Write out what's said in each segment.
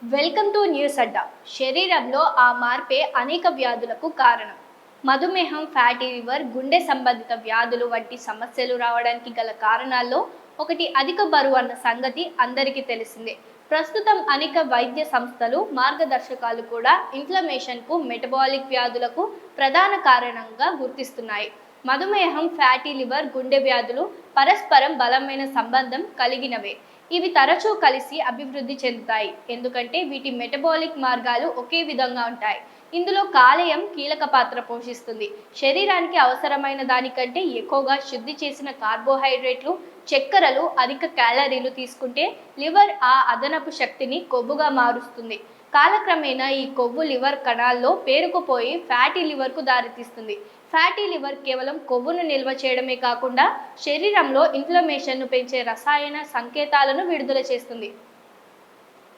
Welcome to news అడ్డా. శరీరంలో ఆ మార్పే అనేక వ్యాధులకు కారణం. మధుమేహం, ఫ్యాటీ లివర్, గుండె సంబంధిత వ్యాధులు వంటి సమస్యలు రావడానికి గల కారణాల్లో ఒకటి అధిక బరువు అన్న సంగతి అందరికీ తెలిసిందే. ప్రస్తుతం అనేక వైద్య సంస్థలు మార్గదర్శకాలు కూడా ఇన్ఫ్లమేషన్కు, మెటబాలిక్ వ్యాధులకు ప్రధాన కారణంగా గుర్తిస్తున్నాయి. మధుమేహం, ఫ్యాటీ లివర్, గుండె వ్యాధులు పరస్పరం బలమైన సంబంధం కలిగినవే. ఇవి తరచూ కలిసి అభివృద్ధి చెందుతాయి, ఎందుకంటే వీటి మెటబాలిక్ మార్గాలు ఒకే విధంగా ఉంటాయి. ఇందులో కాలేయం కీలక పాత్ర పోషిస్తుంది. శరీరానికి అవసరమైన దానికంటే ఎక్కువగా శుద్ధి చేసిన కార్బోహైడ్రేట్లు, చక్కెరలు, అధిక క్యాలరీలు తీసుకుంటే లివర్ ఆ అదనపు శక్తిని కొవ్వుగా మారుస్తుంది. కాలక్రమేణా ఈ కొవ్వు లివర్ కణాల్లో పేరుకుపోయి ఫ్యాటీ లివర్కు దారితీస్తుంది. ఫ్యాటీ లివర్ కేవలం కొవ్వును నిల్వ చేయడమే కాకుండా శరీరంలో ఇన్ఫ్లమేషన్ను పెంచే రసాయన సంకేతాలను విడుదల చేస్తుంది.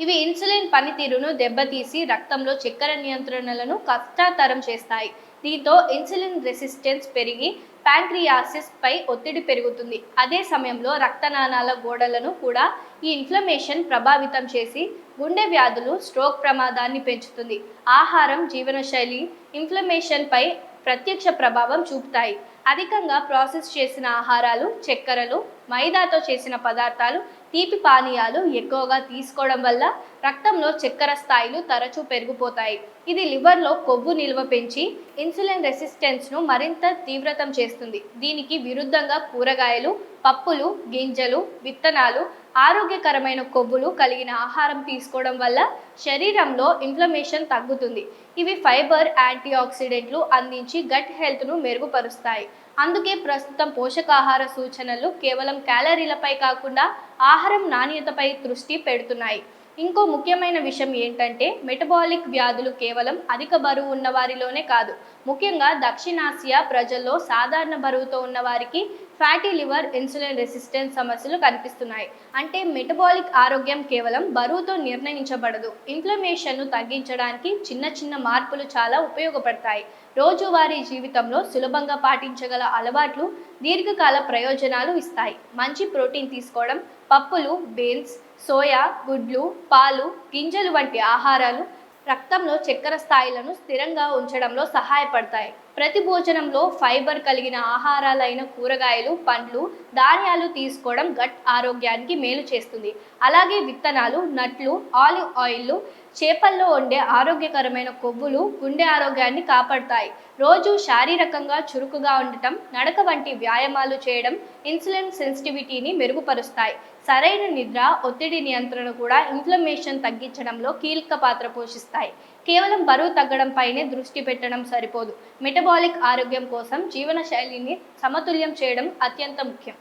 ఇవి ఇన్సులిన్ పనితీరును దెబ్బతీసి రక్తంలో చక్కెర నియంత్రణలను కష్టతరం చేస్తాయి. దీంతో ఇన్సులిన్ రెసిస్టెన్స్ పెరిగి ప్యాంక్రియాసిస్ పై ఒత్తిడి పెరుగుతుంది. అదే సమయంలో రక్తనాళాల గోడలను కూడా ఈ ఇన్ఫ్లమేషన్ ప్రభావితం చేసి గుండె వ్యాధులు, స్ట్రోక్ ప్రమాదాన్ని పెంచుతుంది. ఆహారం, జీవనశైలి ఇన్ఫ్లమేషన్ పై ప్రత్యక్ష ప్రభావం చూపుతాయి. అధికంగా ప్రాసెస్ చేసిన ఆహారాలు, చక్కెరలు, మైదాతో చేసిన పదార్థాలు, తీపి పానీయాలు ఎక్కువగా తీసుకోవడం వల్ల రక్తంలో చక్కెర స్థాయిలు తరచూ పెరిగిపోతాయి. ఇది లివర్లో కొవ్వు నిల్వ పెంచి ఇన్సులిన్ రెసిస్టెన్స్ను మరింత తీవ్రతం చేస్తుంది. దీనికి విరుద్ధంగా కూరగాయలు, పప్పులు, గింజలు, విత్తనాలు, ఆరోగ్యకరమైన కొవ్వులు కలిగిన ఆహారం తీసుకోవడం వల్ల శరీరంలో ఇన్ఫ్లమేషన్ తగ్గుతుంది. ఇవి ఫైబర్, యాంటీ ఆక్సిడెంట్లు అందించి గట్ హెల్త్ను మెరుగుపరుస్తాయి. అందుకే ప్రస్తుతం పోషకాహార సూచనలు కేవలం క్యాలరీలపై కాకుండా ఆహారం నాణ్యతపై దృష్టి పెడుతున్నాయి. ఇంకో ముఖ్యమైన విషయం ఏంటంటే మెటబాలిక్ వ్యాధులు కేవలం అధిక బరువు ఉన్న వారిలోనే కాదు. ముఖ్యంగా దక్షిణాసియా ప్రజల్లో సాధారణ బరువుతో ఉన్న వారికి ఫ్యాటీ లివర్, ఇన్సులిన్ రెసిస్టెన్స్ సమస్యలు కనిపిస్తున్నాయి. అంటే మెటబాలిక్ ఆరోగ్యం కేవలం బరువుతో నిర్ణయించబడదు. ఇన్ఫ్లమేషన్ను తగ్గించడానికి చిన్న చిన్న మార్పులు చాలా ఉపయోగపడతాయి. రోజువారీ జీవితంలో సులభంగా పాటించగల అలవాట్లు దీర్ఘకాల ప్రయోజనాలు ఇస్తాయి. మంచి ప్రోటీన్ తీసుకోవడం, పప్పులు, బీన్స్, సోయా, గుడ్లు, పాలు, గింజలు వంటి ఆహారాలు రక్తంలో చక్కెర స్థాయిలను స్థిరంగా ఉంచడంలో సహాయపడతాయి. ప్రతి భోజనంలో ఫైబర్ కలిగిన ఆహారాలైన కూరగాయలు, పండ్లు, ధాన్యాలు తీసుకోవడం గట్ ఆరోగ్యానికి మేలు చేస్తుంది. అలాగే విత్తనాలు, నట్లు, ఆలివ్ ఆయిల్లు, చేపల్లో ఉండే ఆరోగ్యకరమైన కొవ్వులు గుండె ఆరోగ్యాన్ని కాపాడతాయి. రోజు శారీరకంగా చురుకుగా ఉండటం, నడక వంటి వ్యాయామాలు చేయడం ఇన్సులిన్ సెన్సిటివిటీని మెరుగుపరుస్తాయి. సరైన నిద్ర, ఒత్తిడి నియంత్రణ కూడా ఇన్ఫ్లమేషన్ తగ్గించడంలో కీలక పాత్ర పోషిస్తాయి. కేవలం బరువు తగ్గడం పైనే దృష్టి పెట్టడం సరిపోదు. మెటబాలిక్ ఆరోగ్యం కోసం జీవనశైలిని సమతుల్యం చేయడం అత్యంత ముఖ్యం.